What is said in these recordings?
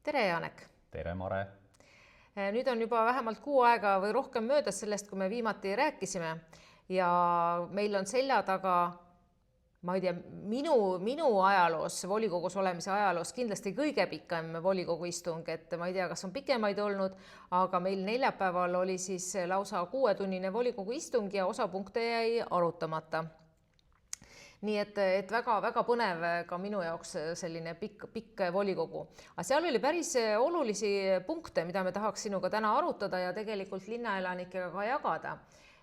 Tere, Janek! Tere, Mare! Nüüd on juba vähemalt kuu aega või rohkem möödas sellest, kui me viimati rääkisime ja meil on selja taga, ma ei tea, minu ajaloos, volikogus olemise ajaloos kindlasti kõige pikem volikogu istung, et ma ei tea, kas on pikemaid olnud, aga meil neljapäeval oli siis lausa 6-tunnine volikogu istung ja osa punkte jäi arutamata. Nii et väga põnev ka minu jaoks selline pikk volikogu. Aga seal oli päris olulisi punkte, mida me tahaks sinuga täna arutada ja tegelikult linnaelanikega ka jagada.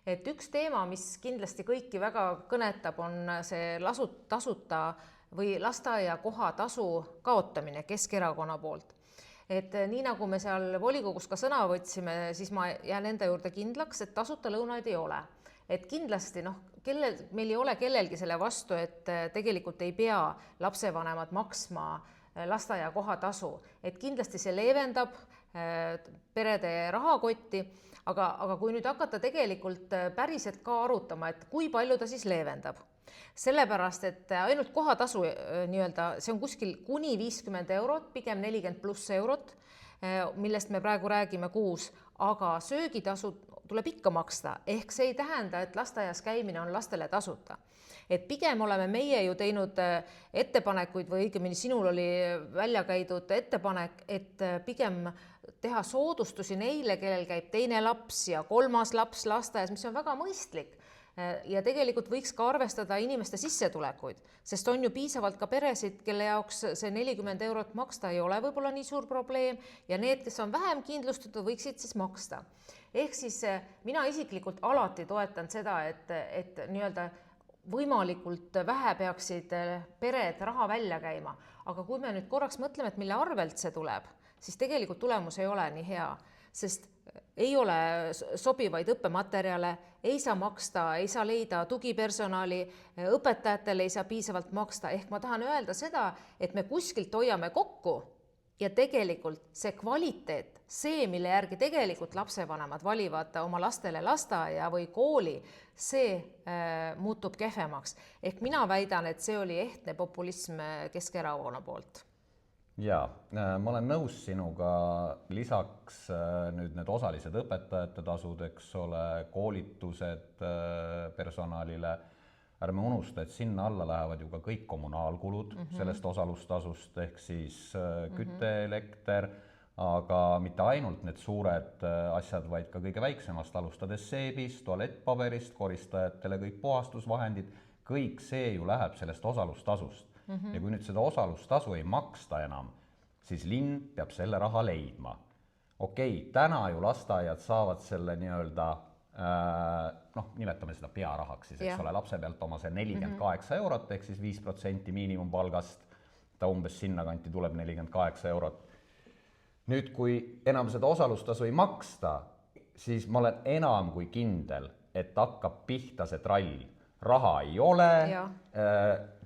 Et üks teema, mis kindlasti kõiki väga kõnetab, on see tasuta või lasteaia kohatasu kaotamine Keskerakonna poolt. Et nii nagu me seal volikogus ka sõna võtsime, siis ma jään enda juurde kindlaks, et tasuta lõunaid ei ole. Et kindlasti meil ei ole kellelgi selle vastu, et tegelikult ei pea lapsevanemad maksma lasteaia kohatasu. Et kindlasti see leevendab perede rahakotti, aga kui nüüd hakata tegelikult päriselt ka arutama, et kui palju ta siis leevendab. Sellepärast, et ainult kohatasu see on kuskil kuni 50 eurot, pigem 40+ eurot, millest me praegu räägime kuus, aga söögitasu tuleb ikka maksta, ehk see ei tähenda, et lasteaias käimine on lastele tasuta. Et pigem oleme meie ju teinud ettepanekuid või õigemini sinul oli välja käidud ettepanek, et pigem teha soodustusi neile, kellel käib teine laps ja kolmas laps lasteaias, mis on väga mõistlik. Ja tegelikult võiks ka arvestada inimeste sissetulekuid, sest on ju piisavalt ka peresid, kelle jaoks see 40 eurot maksta ei ole võib-olla nii suur probleem ja need, kes on vähem kindlustatud, võiksid siis maksta. Ehk siis mina isiklikult alati toetan seda, et võimalikult vähe peaksid pered raha välja käima, aga kui me nüüd korraks mõtleme, et mille arvelt see tuleb, siis tegelikult tulemus ei ole nii hea, sest ei ole sobivaid õppematerjale, ei saa maksta, ei saa leida tugipersonali, õpetajatele ei saa piisavalt maksta, ehk ma tahan öelda seda, et me kuskilt hoiame kokku ja tegelikult see kvaliteet, see, mille järgi tegelikult lapsevanemad valivad oma lastele lasteaia või kooli, see muutub kehvemaks. Ehk mina väidan, et see oli ehtne populism Keskerakonna poolt. Jaa, ma olen nõus sinuga, lisaks nüüd need osalised õpetajate tasud, eks ole, koolitused personalile, ärme unusta, et sinna alla lähevad ju ka kõik kommunaalkulud sellest osalustasust, ehk siis küte, elekter, aga mitte ainult need suured asjad, vaid ka kõige väiksemast, alustades seebist, tualettpaberist, koristajatele kõik puhastusvahendid, kõik see ju läheb sellest osalustasust. Ja kui nüüd seda osalustasu ei maksta enam, siis linn peab selle raha leidma. Okei, täna ju lasteaiad saavad selle nimetame seda pearahaks, siis, eks ole, lapse pealt oma see 48 eurot, ehk siis 5% miinimumpalgast, ta umbes sinna kanti tuleb 48 eurot. Nüüd, kui enam seda osalustasu ei maksta, siis ma olen enam kui kindel, et hakkab pihta see trall. Raha ei ole,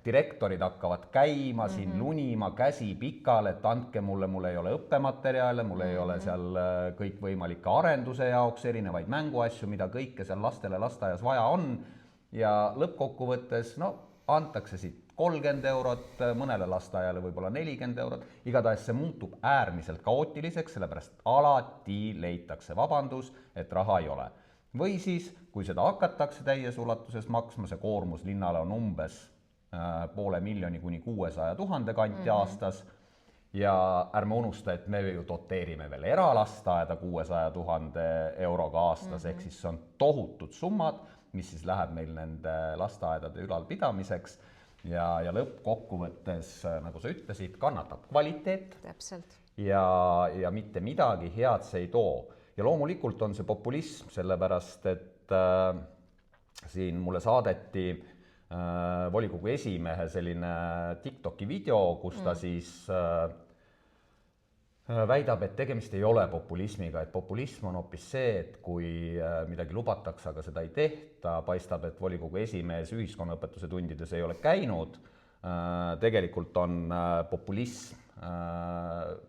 direktorid hakkavad käima, siin lunima, käsi pikal, et andke mulle, mul ei ole õppematerjale, mul ei ole seal kõik võimalike arenduse jaoks, erinevaid mänguasju, mida kõike seal lastele lasteaias vaja on. Ja lõppkokkuvõttes, antakse siit 30 eurot, mõnele lasteaiale võib-olla 40 eurot. Igatahes see muutub äärmiselt kaootiliseks, sellepärast alati leitakse vabandus, et raha ei ole. Või siis, kui seda hakatakse täies ulatuses maksma, see koormus linnale on umbes 500,000 kuni 600,000 kanti aastas ja ärme unusta, et me ju doteerime veel eralasteaeda 600,000 euroga aastas, ehk siis see on tohutud summad, mis siis läheb meil nende lasteaedade ülalpidamiseks ja lõppkokkuvõttes, nagu sa ütlesid, kannatab kvaliteet. Täpselt. Ja mitte midagi head see ei too. Ja loomulikult on see populism, sellepärast, et siin mulle saadeti volikogu esimehe selline TikToki video, kus ta siis väidab, et tegemist ei ole populismiga, et populism on hoopis see, et kui midagi lubatakse, aga seda ei tehta, paistab, et volikogu esimees ühiskonnaõpetuse tundides ei ole käinud, tegelikult on populism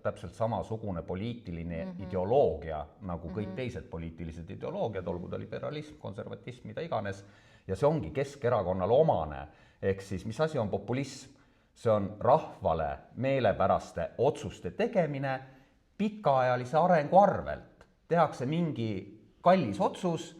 täpselt samasugune poliitiline ideoloogia nagu kõik teised poliitilised ideoloogiad, olgu ta liberalism, konservatism, mida iganes, ja see ongi Keskerakonnale omane, ehk siis mis asi on populism? See on rahvale meelepäraste otsuste tegemine pikaajalise arengu arvelt. Tehakse mingi kallis otsus,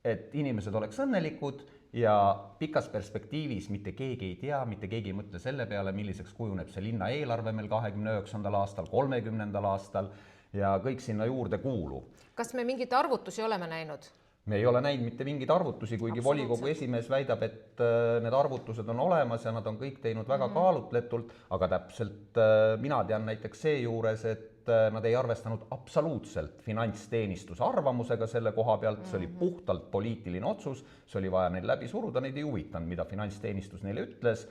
et inimesed oleks õnnelikud ja pikas perspektiivis mitte keegi ei tea, mitte keegi ei mõtle selle peale, milliseks kujuneb see linna eelarve meil 29. aastal, 30. aastal ja kõik sinna juurde kuuluv. Kas me mingit arvutusi oleme näinud? Me ei ole näinud mitte mingeid arvutusi, kuigi volikogu esimees väidab, et need arvutused on olemas ja nad on kõik teinud väga kaalutletult, aga täpselt mina tean näiteks seejuures, et nad ei arvestanud absoluutselt finantsteenistuse arvamusega selle koha pealt, see oli puhtalt poliitiline otsus, see oli vaja neil läbi suruda, neid ei huvitanud, mida finantsteenistus neile ütles,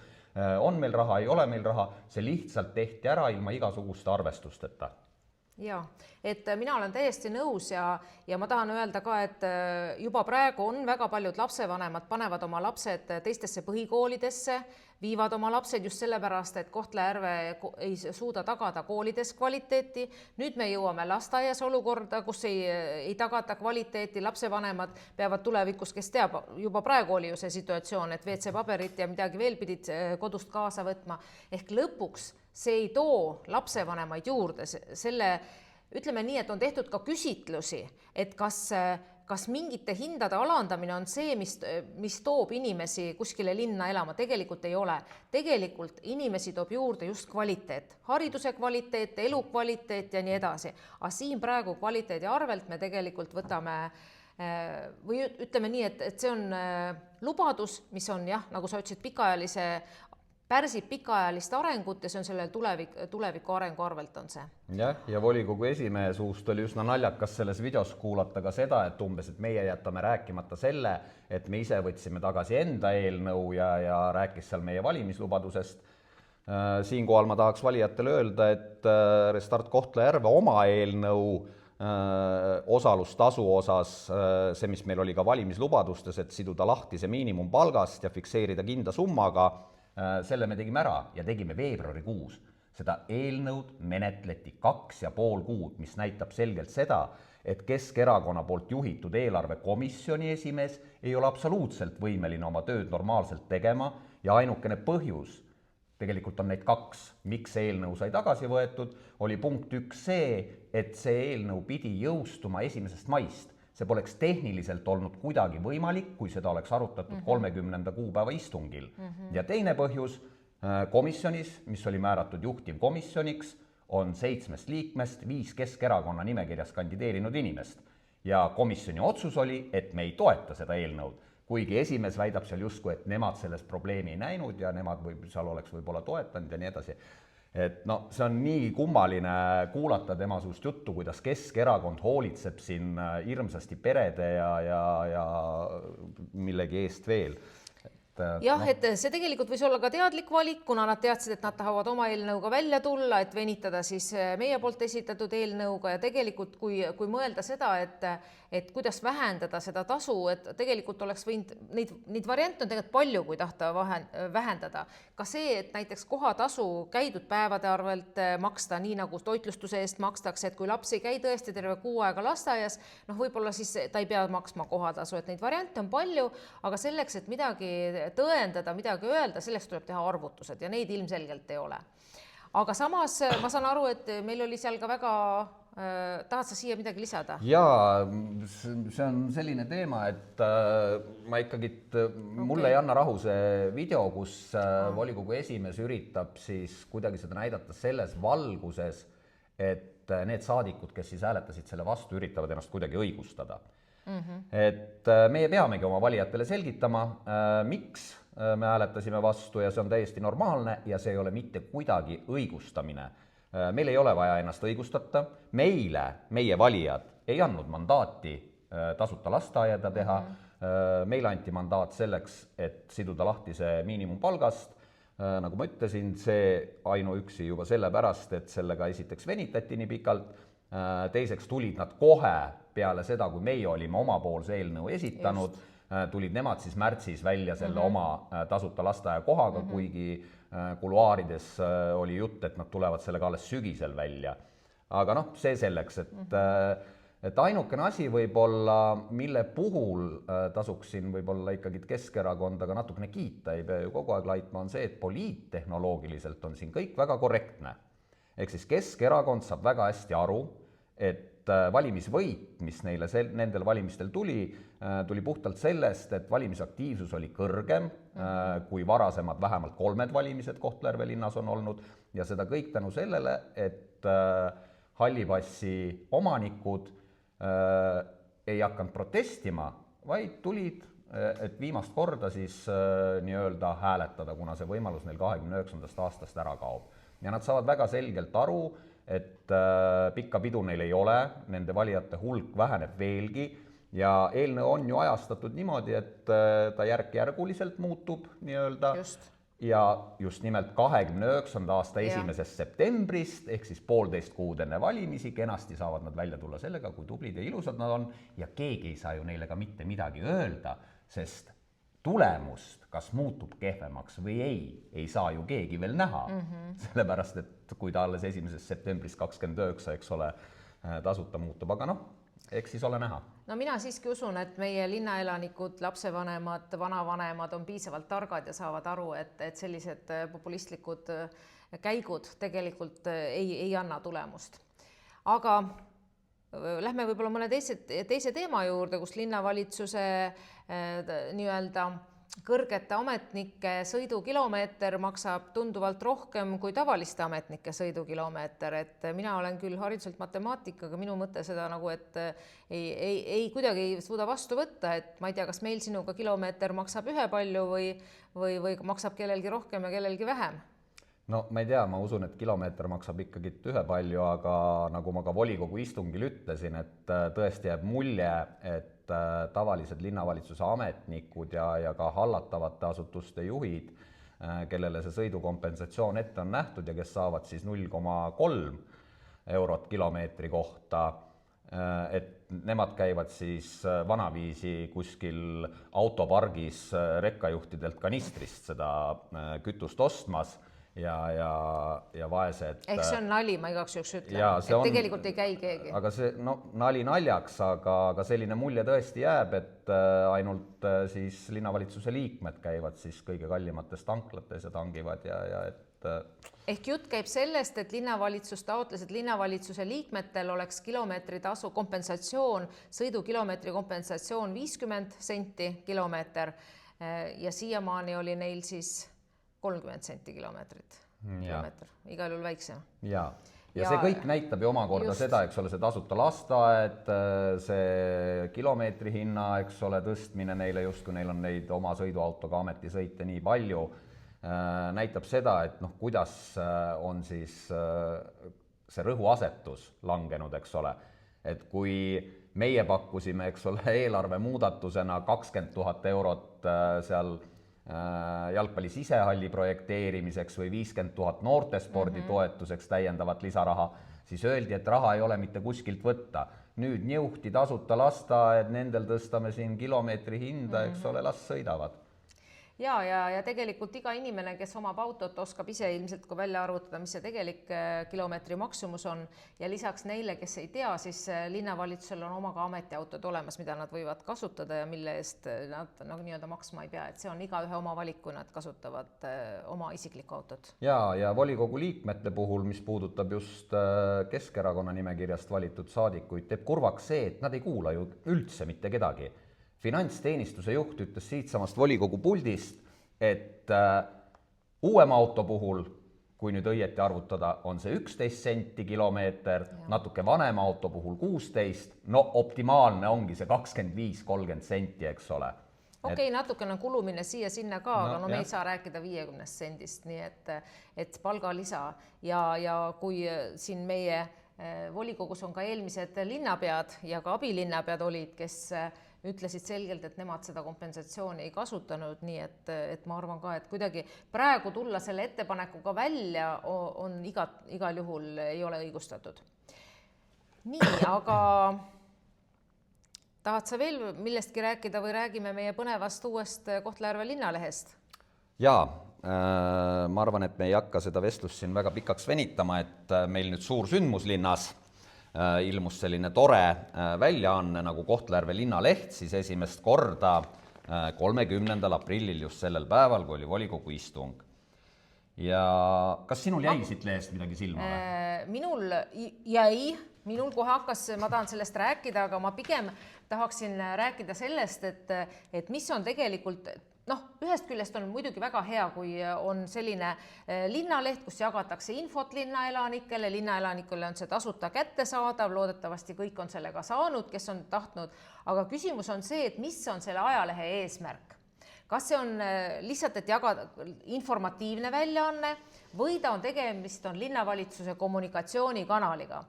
on meil raha, ei ole meil raha, see lihtsalt tehti ära ilma igasuguste arvestusteta. Ja, et mina olen täiesti nõus ja ma tahan öelda ka, et juba praegu on väga paljud lapsevanemad panevad oma lapsed teistesse põhikoolidesse, viivad oma lapsed just sellepärast, et Kohtla-Järve ei suuda tagada koolides kvaliteeti. Nüüd me jõuame lasteaias olukorda, kus ei tagata kvaliteeti, lapsevanemad peavad tulevikus, kes teab, juba praegu oli ju see situatsioon, et WC-paberit ja midagi veel pidid kodust kaasa võtma. Ehk lõpuks see ei too lapsevanemaid juurde, ütleme nii, et on tehtud ka küsitlusi, et kas mingite hindade alandamine on see, mis toob inimesi kuskile linna elama, tegelikult ei ole. Tegelikult inimesi toob juurde just kvaliteet, hariduse kvaliteet, elukvaliteet ja nii edasi. Aga siin praegu kvaliteedi arvelt me tegelikult võtame või ütleme nii, et see on lubadus, mis on jah, nagu sa ütlesid, pärsib pikaajalist arengut ja see on selle tuleviku arengu arvelt on see. Jah, ja volikogu esimehe suust oli üsna naljakas selles videos kuulata ka seda, et umbes, et meie jätame rääkimata selle, et me ise võtsime tagasi enda eelnõu ja rääkis seal meie valimislubadusest. Siinkohal ma tahaks valijatele öelda, et Restart Kohtla-Järve oma eelnõu osalustasu osas, see, mis meil oli ka valimislubadustes, et siduda lahti see miinimumpalgast ja fikseerida kinda summaga, selle me tegime ära ja tegime veebruarikuus. Seda eelnõud menetleti 2,5 kuud, mis näitab selgelt seda, et Keskerakonna poolt juhitud eelarvekomisjoni esimees ei ole absoluutselt võimeline oma tööd normaalselt tegema ja ainukene põhjus, tegelikult on neid 2, miks see eelnõu sai tagasi võetud, oli punkt 1 see, et see eelnõu pidi jõustuma 1. maist. See poleks tehniliselt olnud kuidagi võimalik, kui seda oleks arutatud 30. kuupäeva istungil. Ja teine põhjus, komisjonis, mis oli määratud juhtivkomisjoniks, on 7 liikmest 5 Keskerakonna nimekirjas kandideerinud inimest. Ja komisjoni otsus oli, et me ei toeta seda eelnõud, kuigi esimees väidab seal justkui, et nemad selles probleemi ei näinud ja nemad seal oleks võib-olla toetanud ja nii edasi. Et no, see on nii kummaline kuulata tema suust juttu, kuidas Keskerakond hoolitseb siin hirmsasti perede ja millegi eest veel. Jah, et see tegelikult võis olla ka teadlik valik, kuna nad teadsid, et nad tahavad oma eelnõuga välja tulla, et venitada siis meie poolt esitatud eelnõuga ja tegelikult kui mõelda seda, et kuidas vähendada seda tasu, et tegelikult oleks võinud, neid variante on tegelikult palju, kui tahta vähendada. Ka see, et näiteks kohatasu käidud päevade arvelt maksta, nii nagu toitlustuse eest makstakse, et kui laps ei käi tõesti terve 6 aega lasteaias, võib-olla siis ta ei pea maksma kohatasu, et neid variante on palju, aga selleks, et midagi tõendada, midagi öelda, selleks tuleb teha arvutused ja neid ilmselgelt ei ole. Aga samas ma saan aru, et meil oli seal ka väga, tahad sa siia midagi lisada? Jaa, see on selline teema, et ma ikkagi, mulle ei anna rahu see video, kus volikogu esimees üritab siis kuidagi seda näidata selles valguses, et need saadikud, kes siis hääletasid selle vastu, üritavad ennast kuidagi õigustada. Et meie peamegi oma valijatele selgitama, miks me hääletasime vastu ja see on täiesti normaalne ja see ei ole mitte kuidagi õigustamine. Meil ei ole vaja ennast õigustada, meie valijad ei andnud mandaati tasuta lasteaeda teha, meile anti mandaat selleks, et siduda lahti see miinimumpalgast, nagu ma ütlesin, see ainuüksi juba sellepärast, et sellega esiteks venitati nii pikalt, teiseks tulid nad kohe peale seda, kui meie olime omapoolse eelnõu esitanud, tulid nemad siis märtsis välja selle oma tasuta lasteaia kohaga, kuigi kuluaarides oli jutt, et nad tulevad sellega alles sügisel välja. Aga see selleks, et ainukene asi võib-olla, mille puhul tasuksin võib-olla ikkagi Keskerakondaga natukene kiita, ei pea ju kogu aeg laitma, on see, et poliittehnoloogiliselt on siin kõik väga korrektne. ehk siis Keskerakond saab väga hästi aru, et valimisvõit, mis neile nendel valimistel tuli puhtalt sellest, et valimisaktiivsus oli kõrgem kui varasemad vähemalt 3 valimised Kohtla-Järve linnas on olnud ja seda kõik tänu sellele, et hallipassi omanikud ei hakanud protestima, vaid tulid, et viimast korda siis nii-öelda hääletada, kuna see võimalus neil 29. aastast ära kaob. Ja nad saavad väga selgelt aru, et pikka pidu neil ei ole, nende valijate hulk väheneb veelgi ja eelnõu on ju ajastatud niimoodi, et ta järk-järguliselt muutub nii-öelda ja just nimelt 29. aasta 1. septembrist ehk siis 1,5 kuud enne valimisi kenasti saavad nad välja tulla sellega, kui tublid ja ilusad nad on ja keegi ei saa ju neile ka mitte midagi öelda, sest tulemust, kas muutub kehvemaks või ei saa ju keegi veel näha, sellepärast et kui ta alles 1. septembrist 29, eks ole, tasuta muutub, aga noh, eks siis ole näha. No mina siiski usun, et meie linnaelanikud, lapsevanemad, vanavanemad on piisavalt targad ja saavad aru, et sellised populistlikud käigud tegelikult ei anna tulemust. Aga lähme võib-olla mõne teise teema juurde, kus linnavalitsuse nii-öelda kõrgete ametnike sõidukilomeeter maksab tunduvalt rohkem kui tavaliste ametnike sõidukilomeeter, et mina olen küll hariduselt matemaatikaga, minu mõte seda nagu, et ei kuidagi ei suuda vastu võtta, et ma ei tea, kas meil sinuga kilomeeter maksab ühepalju või maksab kellelgi rohkem ja kellelgi vähem. No ma ei tea, ma usun, et kilomeeter maksab ikkagi ühepalju, aga nagu ma ka volikogu istungil ütlesin, et tõesti jääb mulje, et tavalised linnavalitsuse ametnikud ja ka hallatavate asutuste juhid, kellele see sõidukompensatsioon ette on nähtud ja kes saavad siis 0,3 eurot kilomeetri kohta, et nemad käivad siis vanaviisi kuskil autopargis rekkajuhtidelt kanistrist seda kütust ostmas ja vaesed. Ehk see on nali, ma igaks juhuks ütlen, et tegelikult ei käi keegi. Aga see nali naljaks, aga selline mulje tõesti jääb, et ainult siis linnavalitsuse liikmed käivad siis kõige kallimates tanklates ja tangivad ja et ehk jutt käib sellest, et linnavalitsus taotles, et linnavalitsuse liikmetel oleks kilomeetritasu kompensatsioon, sõidukilomeetri kompensatsioon 50 senti kilomeeter ja siiamaani oli neil siis 30 senti kilomeetrit, igal juhul väiksem. Ja see kõik näitab ju omakorda seda, eks ole, see tasuta lasteaed, see kilomeetri hinna, eks ole, tõstmine neile just, kui neil on neid oma sõiduautoga ametisõite nii palju, näitab seda, et noh, kuidas on siis see rõhuasetus langenud, eks ole, et kui meie pakkusime, eks ole, eelarve muudatusena 20 000 eurot seal jalgpalli sisehalli projekteerimiseks või 50 000 noortespordi toetuseks täiendavat lisaraha, siis öeldi, et raha ei ole mitte kuskilt võtta. Nüüd niuhti tasuta lasteaed, nendel tõstame siin kilomeetri hinda, eks ole, las sõidavad. Ja tegelikult iga inimene, kes omab autot, oskab ise ilmselt välja arvutada, mis see tegelik kilomeetri maksumus on ja lisaks neile, kes ei tea, siis linnavalitsusel on oma ka ametiautod olemas, mida nad võivad kasutada ja mille eest nad nii-öelda maksma ei pea, et see on igaühe oma valik, kui nad kasutavad oma isiklikku autot. Ja volikogu liikmete puhul, mis puudutab just Keskerakonna nimekirjast valitud saadikuid, teeb kurvaks see, et nad ei kuula ju üldse mitte kedagi. Finantsteenistuse juht ütles siitsamast volikogu puldist, et uuema auto puhul, kui nüüd õieti arvutada, on see 11 senti kilomeeter, natuke vanema auto puhul 16, no optimaalne ongi see 25-30 senti, eks ole. Okei, natukene kulumine siia-sinna ka, aga me ei saa rääkida 50 sendist, nii et palgalisa ja kui siin meie volikogus on ka eelmised linnapead ja ka abilinnapead olid, kes ütlesid selgelt, et nemad seda kompensatsiooni ei kasutanud, nii et ma arvan ka, et kuidagi praegu tulla selle ettepanekuga välja on igal juhul ei ole õigustatud. Nii, aga tahad sa veel millestki rääkida või räägime meie põnevast uuest Kohtla-Järve linnalehest? Jaa, ma arvan, et me ei hakka seda vestlust siin väga pikaks venitama, et meil nüüd suur sündmus linnas ilmus selline tore väljaanne nagu Kohtla-Järve linnaleht, siis esimest korda 30. aprillil just sellel päeval, kui oli volikogu istung. ja kas sinul jäi siit lehest midagi silma või? Minul kohe hakkas, ma tahan sellest rääkida, aga ma pigem tahaksin rääkida sellest, et mis on tegelikult, ühest küljest on muidugi väga hea, kui on selline linnaleht, kus jagatakse infot linnaelanikele on see tasuta kättesaadav, loodetavasti kõik on sellega saanud, kes on tahtnud, aga küsimus on see, et mis on selle ajalehe eesmärk. Kas see on lihtsalt, et jagada informatiivne väljaanne või ta on tegemist linnavalitsuse kommunikatsioonikanaliga.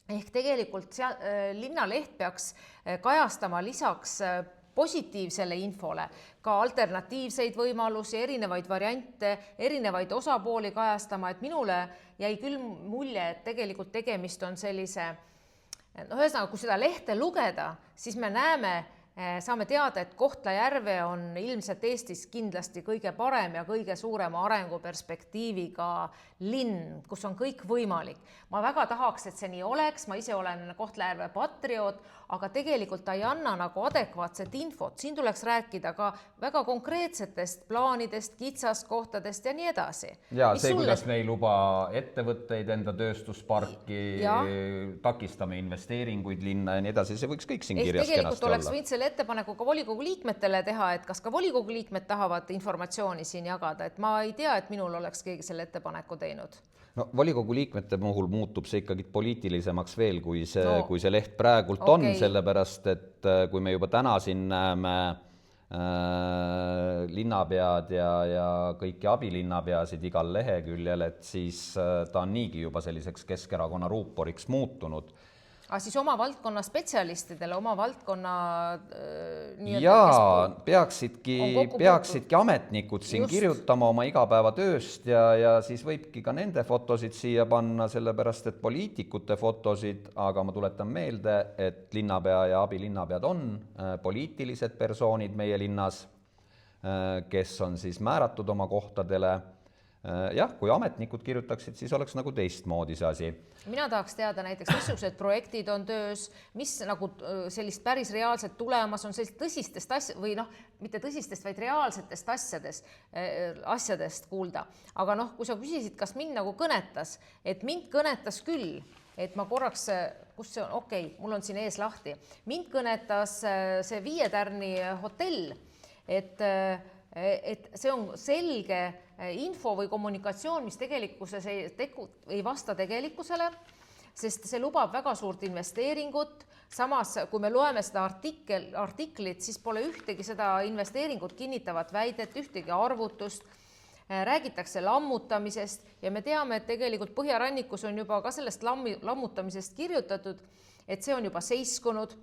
Ehk tegelikult linnaleht peaks kajastama lisaks positiivsele infole ka alternatiivseid võimalusi, erinevaid variante, erinevaid osapooli kajastama, et minule jäi küll mulje, et tegelikult tegemist on sellise, ühesõnaga, kui seda lehte lugeda, siis me saame teada, et Kohtla-Järve on ilmselt Eestis kindlasti kõige parem ja kõige suurema arenguperspektiiviga linn, kus on kõik võimalik. Ma väga tahaks, et see nii oleks, ma ise olen Kohtla-Järve patrioot, aga tegelikult ta ei anna nagu adekvaatset infot. Siin tuleks rääkida ka väga konkreetsetest plaanidest, kitsaskohtadest ja nii edasi. Ja see, kuidas me ei luba ettevõtteid enda tööstusparki, takistame investeeringuid linna ja nii edasi, see võiks kõik siin kirjas kenasti olla. Võinud selle ettepaneku ka volikogu liikmetele teha, et kas ka volikogu liikmed tahavad informatsiooni siin jagada, et ma ei tea, et minul oleks keegi selle ettepaneku teinud. No volikogu liikmete puhul muutub see ikkagi poliitilisemaks veel, kui see leht praegult on, sellepärast, et kui me juba täna siin näeme linnapead ja kõiki abilinnapeasid igal leheküljel, et siis ta on niigi juba selliseks Keskerakonna ruuporiks muutunud. Aga siis oma valdkonna spetsialistidele, oma valdkonna peaksidki ametnikud siin kirjutama oma igapäevatööst ja siis võibki ka nende fotosid siia panna, sellepärast et poliitikute fotosid, aga ma tuletan meelde, et linnapea ja abilinnapead on poliitilised persoonid meie linnas, kes on siis määratud oma kohtadele. Jah, kui ametnikud kirjutaksid, siis oleks nagu teistmoodi see asi. Mina tahaks teada näiteks, missugused projektid on töös, mis nagu sellist päris reaalselt tulemas on sellist tõsistest või mitte tõsistest, vaid reaalsetest asjadest kuulda. Aga kui sa küsisid, kas mind nagu kõnetas, et mind kõnetas küll, et ma korraks, kus see on, mul on siin ees lahti, mind kõnetas see 5 tärni hotell, et see on selge info või kommunikatsioon, mis tegelikkuses ei vasta tegelikkusele, sest see lubab väga suurt investeeringut. Samas, kui me loeme seda artiklit, siis pole ühtegi seda investeeringut kinnitavat väidet, ühtegi arvutust, räägitakse lammutamisest ja me teame, et tegelikult Põhjarannikus on juba ka sellest lammutamisest kirjutatud, et see on juba seiskunud.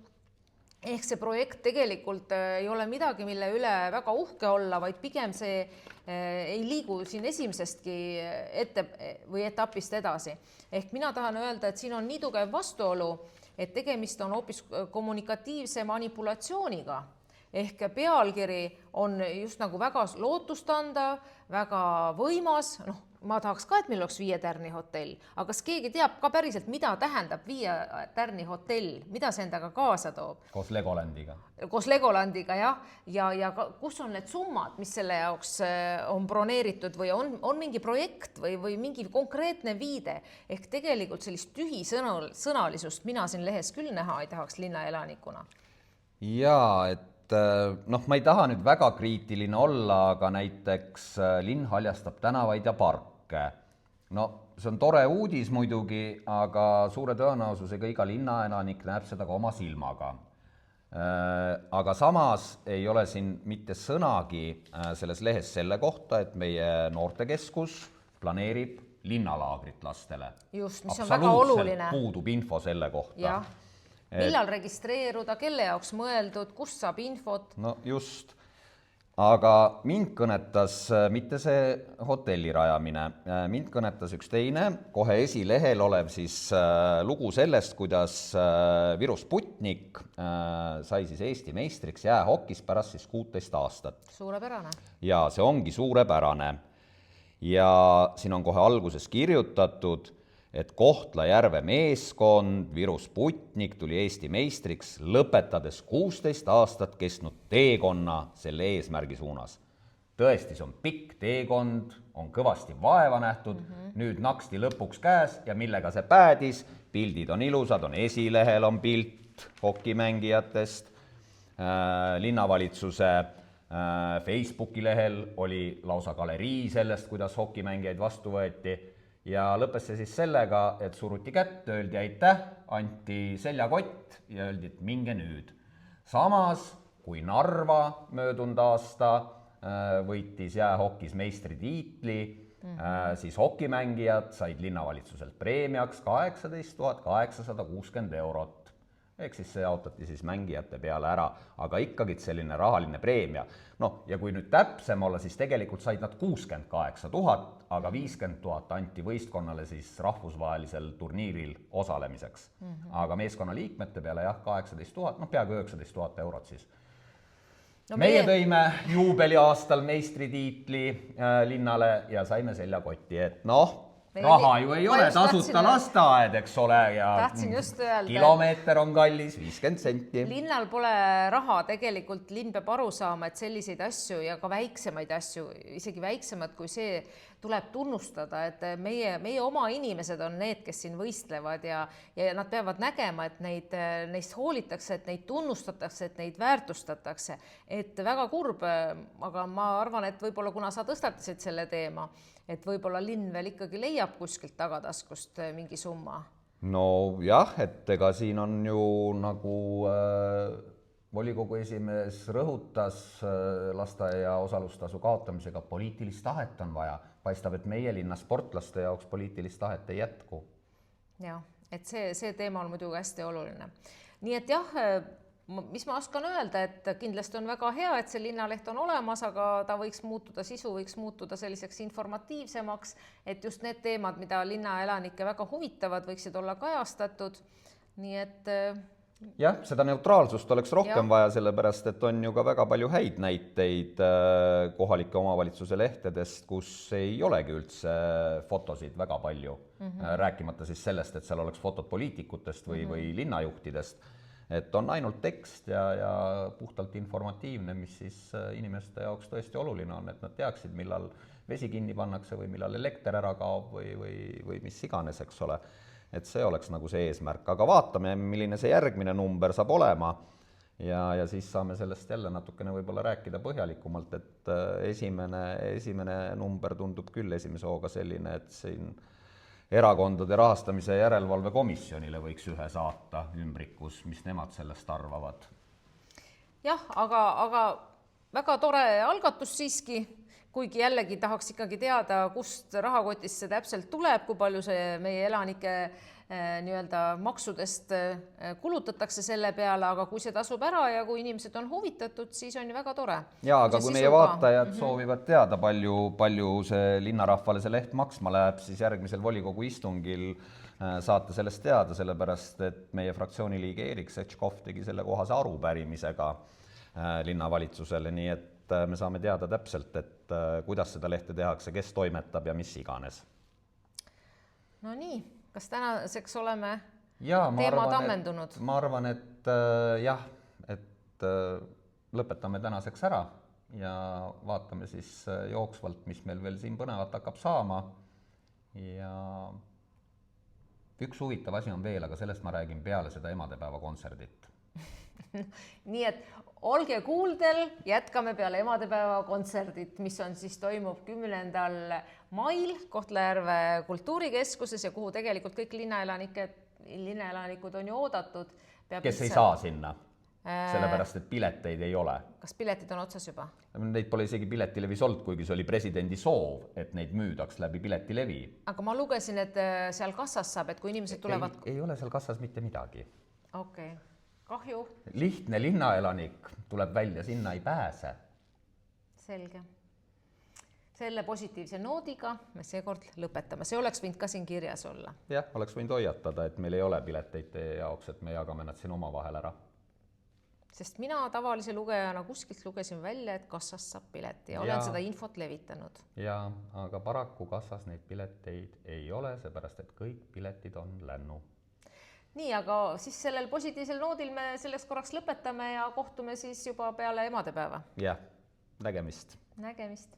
Ehk see projekt tegelikult ei ole midagi, mille üle väga uhke olla, vaid pigem see ei liigu siin esimesestki etapist edasi. Ehk mina tahan öelda, et siin on nii tugev vastuolu, et tegemist on hoopis kommunikatiivse manipulatsiooniga. Ehk pealkiri on just nagu väga lootustandav, väga võimas, ma tahaks ka, et meil oleks 5 tärni hotell, aga kas keegi teab ka päriselt, mida tähendab 5 tärni hotell, mida see endaga kaasa toob? Koos Legolandiga. Koos Legolandiga, jah. Ja kus on need summad, mis selle jaoks on broneeritud või on mingi projekt või mingi konkreetne viide? Ehk tegelikult sellist tühisõnalisust mina siin lehes küll näha ei tahaks linnaelanikuna. Jaa, et ma ei taha nüüd väga kriitiline olla, aga näiteks linn haljastab tänavaid ja parke. See on tore uudis muidugi, aga suure tõenäosusega iga linnaelanik näeb seda ka oma silmaga. Aga samas ei ole siin mitte sõnagi selles lehes selle kohta, et meie noortekeskus planeerib linnalaagrit lastele. Just, mis on väga oluline. Absoluutselt puudub info selle kohta. Jah. Millal registreeruda, kelle jaoks mõeldud, kust saab infot? No just, aga mind kõnetas mitte see hotelli rajamine, mind kõnetas üks teine, kohe esilehel olev siis lugu sellest, kuidas Viru Sputnik sai siis Eesti meistriks jäähokis pärast siis 16 aastat. Suurepärane. Ja see ongi suurepärane. Ja siin on kohe alguses kirjutatud, et Kohtla-Järve meeskond Viru Sputnik tuli Eesti meistriks, lõpetades 16 aastat kestnud teekonna selle eesmärgi suunas. Tõesti, see on pikk teekond, on kõvasti vaeva nähtud, nüüd naksti lõpuks käes ja millega see päädis, pildid on ilusad, on esilehel on pilt hokimängijatest, linnavalitsuse Facebooki lehel oli lausa galerii sellest, kuidas hokimängijaid vastu võeti ja lõppes see siis sellega, et suruti kätt, öeldi aitäh, anti seljakott ja öeldi, et minge nüüd. Samas, kui Narva möödunud aasta võitis jäähokis meistritiitli, siis hokimängijad said linnavalitsuselt preemiaks 18 860 €. Ehk siis see jaotati siis mängijate peale ära, aga ikkagi selline rahaline preemia. No, ja kui nüüd täpsem olla, siis tegelikult said nad 68 000, aga 50 000 anti võistkonnale siis rahvusvahelisel turniiril osalemiseks. Aga meeskonna liikmete peale jah, 18 000, peaaegu 19 000 € siis. No, meie tõime juubeliaastal meistritiitli linnale ja saime seljakoti, et raha ju ei ole tasuta lasteaed, eks ole, ja kilomeeter on kallis, 50 senti. Linnal pole raha, tegelikult linn peab aru saama, et selliseid asju ja ka väiksemaid asju, isegi väiksemad kui see, tuleb tunnustada, et meie oma inimesed on need, kes siin võistlevad ja nad peavad nägema, et neist hoolitakse, et neid tunnustatakse, et neid väärtustatakse. Et väga kurb, aga ma arvan, et võib-olla kuna sa tõstatasid selle teema, et võib-olla linn veel ikkagi leiab kuskilt tagataskust mingi summa. No jah, et ega siin on ju nagu volikogu esimees rõhutas lasteaia osalustasu kaotamisega, poliitilist tahet on vaja. Paistab, et meie linna sportlaste jaoks poliitilist tahet ei jätku. Jah, et see teema on muidugi hästi oluline. Nii et jah, mis ma oskan öelda, et kindlasti on väga hea, et see linnaleht on olemas, aga ta võiks muutuda, sisu võiks muutuda selliseks informatiivsemaks, et just need teemad, mida linnaelanikke väga huvitavad, võiksid olla kajastatud. Nii et jah, seda neutraalsust oleks rohkem vaja, sellepärast, et on ju ka väga palju häid näiteid kohalike omavalitsuse lehtedest, kus ei olegi üldse fotosid väga palju. Rääkimata siis sellest, et seal oleks fotod poliitikutest või linnajuhtidest. Et on ainult tekst ja puhtalt informatiivne, mis siis inimeste jaoks tõesti oluline on, et nad teaksid, millal vesi kinni pannakse või millal elekter ära kaob või mis iganes, eks ole. Et see oleks nagu see eesmärk, aga vaatame, milline see järgmine number saab olema ja siis saame sellest jälle natukene võib-olla rääkida põhjalikumalt, et esimene number tundub küll esimese hooga selline, et siin erakondade rahastamise järelevalve komisjonile võiks ühe saata ümbrikus, mis nemad sellest arvavad. Jah, aga väga tore algatus siiski, kuigi jällegi tahaks ikkagi teada, kust rahakotist see täpselt tuleb, kui palju see meie elanike maksudest kulutatakse selle peale, aga kui see tasub ära ja kui inimesed on huvitatud, siis on ju väga tore. Ja, aga kui meie vaatajad soovivad teada, palju see linnarahvale see leht maksma läheb, siis järgmisel volikogu istungil saate sellest teada, sellepärast, et meie fraktsiooni liige Erik Setškov tegi selle kohase arupärimisega linnavalitsusele, nii et me saame teada täpselt, et kuidas seda lehte tehakse, kes toimetab ja mis iganes. No nii, kas tänaseks oleme teemad ammendunud? Ma arvan, et jah, et lõpetame tänaseks ära ja vaatame siis jooksvalt, mis meil veel siin põnevat hakkab saama. Ja üks huvitav asi on veel, aga sellest ma räägin peale seda emadepäeva kontserdit. Nii et olge kuuldel, jätkame peale emadepäeva kontserdit, mis on siis toimub 10. mail Kohtla-Järve kultuurikeskuses ja kuhu tegelikult kõik linnaelanikud on ju oodatud. Kes ei saa sinna, sellepärast, et pileteid ei ole. Kas piletid on otsas juba? Neid pole isegi Piletilevis olnud, kuigi see oli presidendi soov, et neid müüdaks läbi Piletilevi. Aga ma lugesin, et seal kassas saab, et kui inimesed tulevad... Ei ole seal kassas mitte midagi. Okei. Kahju. Lihtne linnaelanik tuleb välja, sinna ei pääse. Selge. Selle positiivse noodiga me seekord lõpetame. See oleks võinud ka siin kirjas olla. Jah, oleks võinud hoiatada, et meil ei ole pileteid teie jaoks, et me jagame nad siin oma vahel ära. Sest mina tavalise lugejana kuskilt lugesin välja, et kassas saab pileti ja olen seda infot levitanud. Ja, aga paraku kassas neid pileteid ei ole, seepärast, et kõik piletid on lännu. Nii, aga siis sellel positiivsel noodil me selleks korraks lõpetame ja kohtume siis juba peale emadepäeva. Jah, nägemist. Nägemist.